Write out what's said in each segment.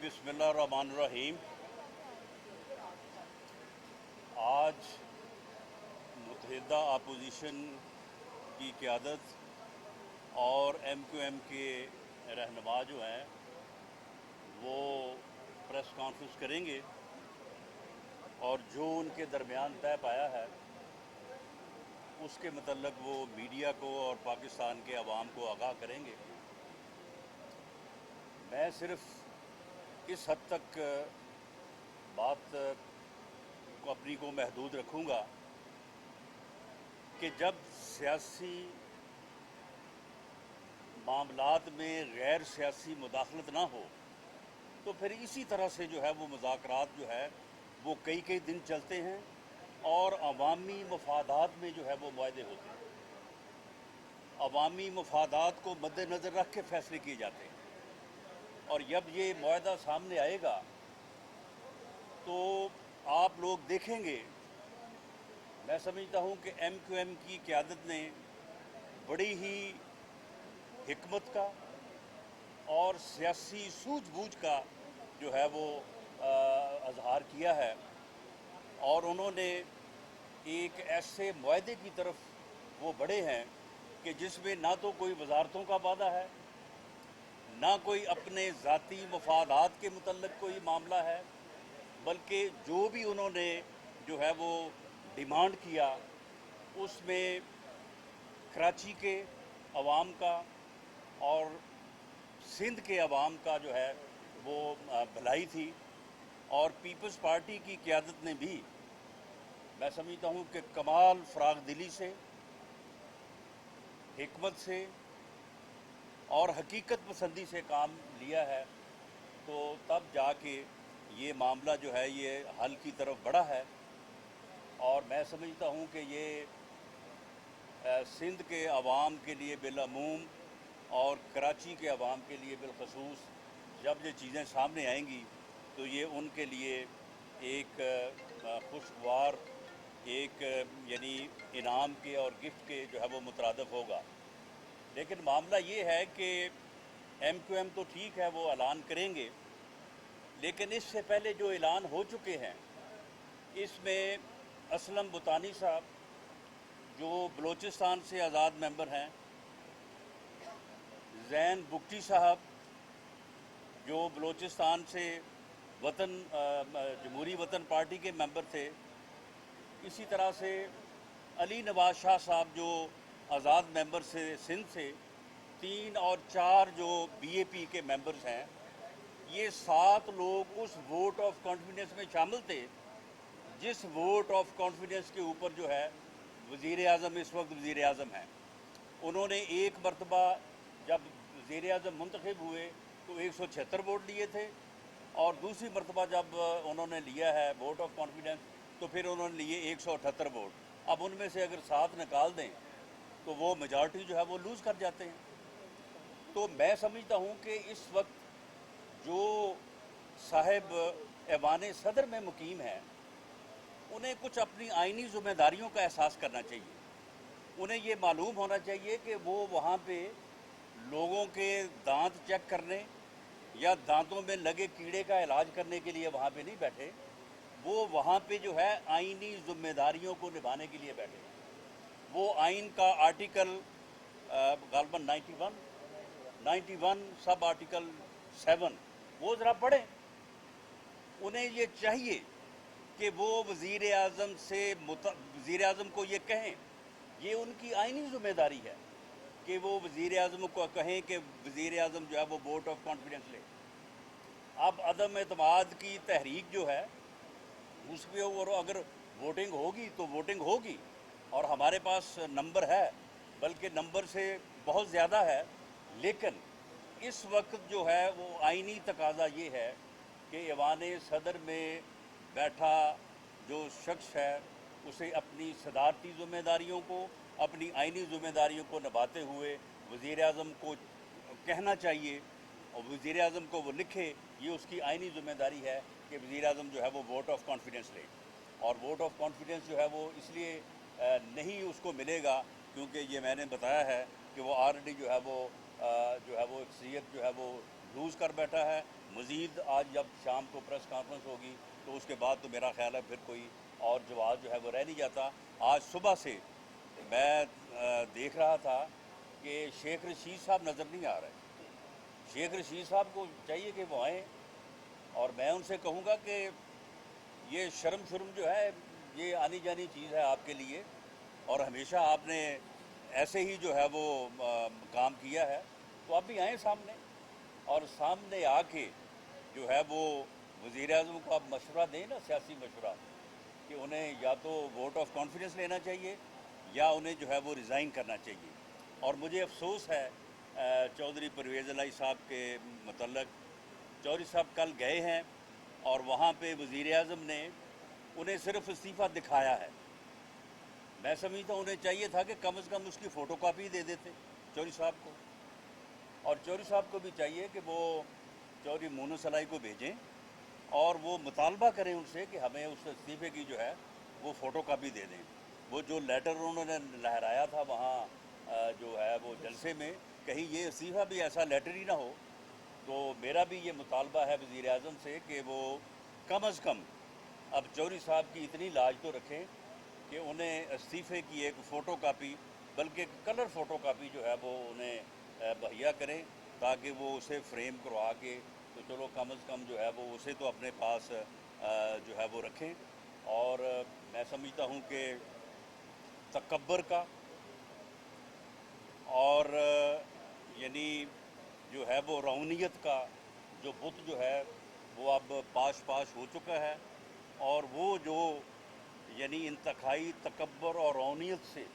बिस्मिल्लाहिर्रहमानिर्रहीम। आज मुत्तहिदा अपोजिशन की क़यादत और MQM के रहनुमा जो हैं वो प्रेस कॉन्फ्रेंस करेंगे और जो उनके दरमियान तय पाया है उसके मतलब वो मीडिया को और पाकिस्तान के अवाम को आगाह करेंगे। मैं सिर्फ इस हद तक बात को अपनी को महदूद रखूँगा कि जब सियासी मामलात में गैर सियासी मुदाखलत ना हो तो फिर इसी तरह से जो है वो मुज़ाकरात जो है वो कई कई दिन चलते हैं और अवामी मफादात में जो है वो मुआहदे होते हैं। अवामी मफादात को मद्देनज़र रख के फ़ैसले किए जाते हैं और जब ये मुआहदा सामने आएगा तो आप लोग देखेंगे। मैं समझता हूँ कि MQM की क़यादत ने बड़ी ही हिकमत का और सियासी सूझबूझ का जो है वो अज़हार किया है और उन्होंने एक ऐसे मुआहदे की तरफ वो बढ़े हैं कि जिसमें ना तो कोई वजारतों का वादा है, ना कोई अपने ज़ाती मफादात के मुतल्लिक़ कोई मामला है, बल्कि जो भी उन्होंने जो है वो डिमांड किया उसमें कराची के अवाम का और सिंध के अवाम का जो है वो भलाई थी। और पीपल्स पार्टी की क़यादत ने भी मैं समझता हूँ कि कमाल फ़राग़ दिली से, हिकमत से और हकीकत पसंदी से काम लिया है, तो तब जाके ये मामला जो है ये हल की तरफ बढ़ा है। और मैं समझता हूँ कि ये सिंध के अवाम के लिए बिलअमूम और कराची के अवाम के लिए बिलखसूस जब ये चीज़ें सामने आएंगी तो ये उनके लिए एक खुशगवार एक यानी इनाम के और गिफ्ट के जो है वो मुतरादिफ होगा। लेकिन मामला ये है कि MQM तो ठीक है वो ऐलान करेंगे, लेकिन इससे पहले जो ऐलान हो चुके हैं इसमें असलम बुतानी साहब जो बलोचिस्तान से आज़ाद मेंबर हैं, ज़ैन बुगटी साहब जो बलोचिस्तान से वतन जमहूरी वतन पार्टी के मेंबर थे, इसी तरह से अली नवाज शाह साहब जो आज़ाद मेंबर से सिंध से, 3 और 4 जो BAP के मेंबर्स हैं, ये 7 लोग उस वोट ऑफ कॉन्फिडेंस में शामिल थे जिस वोट ऑफ कॉन्फिडेंस के ऊपर जो है वज़ीर आज़म इस वक्त वज़ीर आज़म हैं। उन्होंने एक मरतबा जब वज़ीर आज़म मुंतखब हुए तो 176 वोट लिए थे और दूसरी मरतबा जब उन्होंने लिया है वोट ऑफ कॉन्फिडेंस तो फिर उन्होंने लिए 178 वोट। अब उनमें से अगर 7 निकाल दें तो वो मेजॉरिटी जो है वो लूज़ कर जाते हैं। तो मैं समझता हूँ कि इस वक्त जो साहिब ऐवान सदर में मुकीम है उन्हें कुछ अपनी आइनी ज़िम्मेदारियों का एहसास करना चाहिए। उन्हें ये मालूम होना चाहिए कि वो वहाँ पे लोगों के दांत चेक करने या दांतों में लगे कीड़े का इलाज करने के लिए वहाँ पे नहीं बैठे, वो वहाँ पे जो है आइनी ज़िम्मेदारियों को निभाने के लिए बैठे। वो आइन का आर्टिकल गालबन 91 सब आर्टिकल 7 वो ज़रा पढ़ें। उन्हें ये चाहिए कि वो वज़ीर आज़म से वज़ीर आज़म को ये कहें, ये उनकी आइनी ज़िम्मेदारी है कि वो वज़ीर आज़म को कहें कि वज़ीर आज़म जो है वो वोट ऑफ कॉन्फिडेंस ले। अब अदम एतमाद की तहरीक जो है उस पर और अगर वोटिंग होगी तो वोटिंग होगी और हमारे पास नंबर है, बल्कि नंबर से बहुत ज़्यादा है। लेकिन इस वक्त जो है वो आइनी तकाज़ा ये है कि ऐवान सदर में बैठा जो शख्स है उसे अपनी सदारती ज़िम्मेदारियों को, अपनी आइनी ज़िम्मेदारियों को निभाते हुए वज़ीर आज़म को कहना चाहिए और वज़ीर आज़म को वो लिखे, ये उसकी आइनी ज़िम्मेदारी है कि वज़ीर आज़म जो है वो वोट ऑफ कॉन्फिडेंस ले। और वोट ऑफ कॉन्फिडेंस जो है वो इसलिए नहीं उसको मिलेगा क्योंकि ये मैंने बताया है कि वो ऑलरेडी जो है वो अक्सरियत जो है वो लूज़ कर बैठा है। मज़ीद आज जब शाम को प्रेस कॉन्फ्रेंस होगी तो उसके बाद तो मेरा ख्याल है फिर कोई और जवाब जो है वो रह नहीं जाता। आज सुबह से मैं देख रहा था कि शेख रशीद साहब नज़र नहीं आ रहे। शेख रशीद साहब को चाहिए कि वो आएँ, और मैं उनसे कहूँगा कि ये शर्म शुर्म जो है ये आनी जानी चीज़ है आपके लिए, और हमेशा आपने ऐसे ही जो है वो काम किया है, तो आप भी आएँ सामने, और सामने आके जो है वो वज़ीर-ए-आज़म को आप मशवरा दें ना, सियासी मशवरा, कि उन्हें या तो वोट ऑफ कॉन्फिडेंस लेना चाहिए या उन्हें जो है वो रिज़ाइन करना चाहिए। और मुझे अफसोस है चौधरी परवेज़ इलाही साहब के मतलब। चौधरी साहब कल गए हैं और वहाँ पे वज़ीर-ए-आज़म ने उन्हें सिर्फ इस्तीफ़ा दिखाया है। मैं समझता हूँ उन्हें चाहिए था कि कम से कम उसकी फ़ोटो कापी दे देते चौधरी साहब को, और चौधरी साहब को भी चाहिए कि वो चौधरी मोनूस इलाही को भेजें और वो मुतालबा करें उनसे कि हमें उस इस्तीफ़े की जो है वो फ़ोटो कापी दे दें। वो जो लेटर उन्होंने लहराया था वहाँ जो है वो जलसे में, कहीं ये इस्तीफ़ा भी ऐसा लेटर ही ना हो। तो मेरा भी ये मुतालबा है वज़ीर-ए-आज़म से कि वो कम अज़ कम अब चौधरी साहब की इतनी लाज तो रखें कि उन्हें इस्तीफ़े की एक फ़ोटो कापी, बल्कि कलर फ़ोटो कापी जो है वो उन्हें मुहैया करें, ताकि वो उसे फ्रेम करवा के तो चलो कम अज़ कम जो है वो उसे तो अपने पास जो है वो रखें। और मैं समझता हूँ कि तकब्बर का और यानी जो है वो रौनियत का जो बुत जो है वो अब पाश पाश हो चुका है, और वो जो यानी इंतखाई तकब्बर और रौनियत से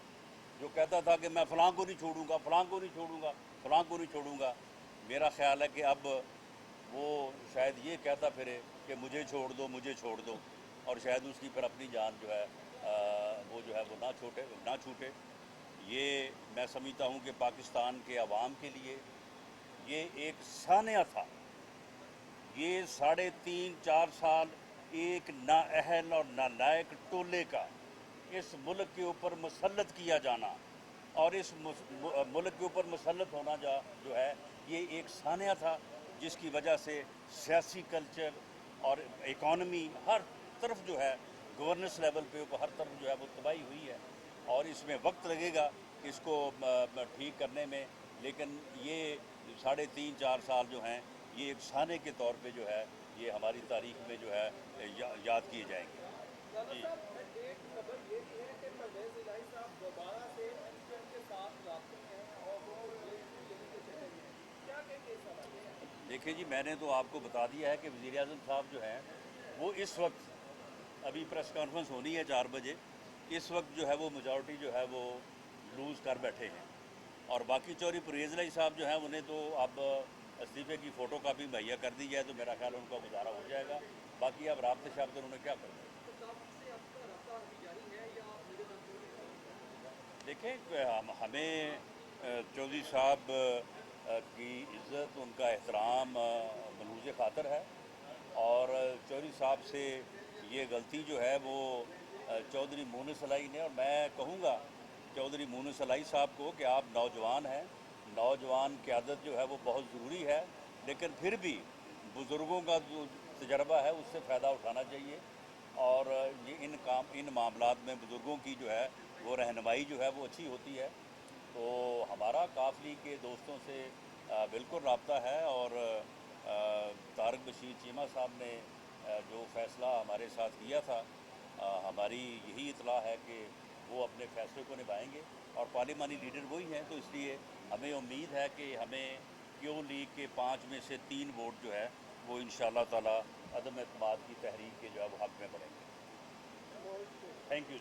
जो कहता था कि मैं फ़लाँ को नहीं छोड़ूंगा, फ़लाँ को नहीं छोड़ूंगा, फ़लाँ को नहीं छोड़ूंगा, मेरा ख्याल है कि अब वो शायद ये कहता फिरे कि मुझे छोड़ दो, मुझे छोड़ दो, और शायद उसकी फिर अपनी जान जो है वो जो है वो ना छूटे। ये मैं समझता हूँ कि पाकिस्तान के अवाम के लिए ये एक सानिया था। ये 3.5-4 साल एक नाअहल और नालायक टोले का इस मुल्क के ऊपर मुसल्लत किया जाना, और इस मुल्क के ऊपर मुसल्लत होना जो है ये एक सानिया था, जिसकी वजह से सियासी कल्चर और इकॉनमी हर तरफ जो है गवर्नेंस लेवल पे हर तरफ जो है वो तबाही हुई है, और इसमें वक्त लगेगा इसको ठीक करने में। लेकिन ये 3.5-4 साल जो हैं ये एक साने के तौर पे जो है ये हमारी तारीख में जो है याद किए जाएंगे। जी एक खबर ये भी है कि परवेज़ इलाही साहब दोबारा से एमपीएम के साथ रास्ते में हैं और वो दिल्ली के चले गए हैं, क्या कहेंगे इस हवाले से? देखिए जी, मैंने तो आपको बता दिया है कि वज़ीर-ए-आज़म साहब जो हैं वो इस वक्त अभी प्रेस कॉन्फ्रेंस होनी है 4 बजे, इस वक्त जो है वो मेजॉरिटी जो है वो लूज़ कर बैठे हैं, और बाकी चौधरी परवेज़ इलाही साहब जो हैं उन्हें तो अब इस्तीफ़े की फ़ोटो कापी मुहैया कर दी जाए तो मेरा ख्याल उनका गुजारा हो जाएगा। बाकी अब राब्ते शाब्ते उन्होंने क्या करना है। तो कब से आपका रास्ता अभी जारी है या मेरे साथ? देखें, हमें चौधरी साहब की इज़्ज़त, उनका एहतराम मलूज़ ख़ातर है, और चौधरी साहब से ये गलती जो है वो चौधरी मोनूस इलाही ने, और मैं कहूँगा चौधरी मोनूस इलाही साहब को कि आप नौजवान हैं, नौजवान क़यादत जो है वो बहुत ज़रूरी है, लेकिन फिर भी बुज़ुर्गों का जो तजर्बा है उससे फ़ायदा उठाना चाहिए, और ये इन मामलात में बुज़ुर्गों की जो है वो रहनुमाई जो है वो अच्छी होती है। तो हमारा काफ़ली के दोस्तों से बिल्कुल रब्ता है, और तारक बशीर चीमा साहब ने जो फ़ैसला हमारे साथ किया था, हमारी यही इतला है कि वो अपने फ़ैसले को निभाएंगे, और पार्लिमानी लीडर वही हैं, तो इसलिए हमें उम्मीद है कि हमें क्यों लीग के 5 में से 3 वोट जो है वो इंशाअल्लाह ताला अदम एतमाद की तहरीक के जो है वो हक़ में पड़ेंगे। Thank you.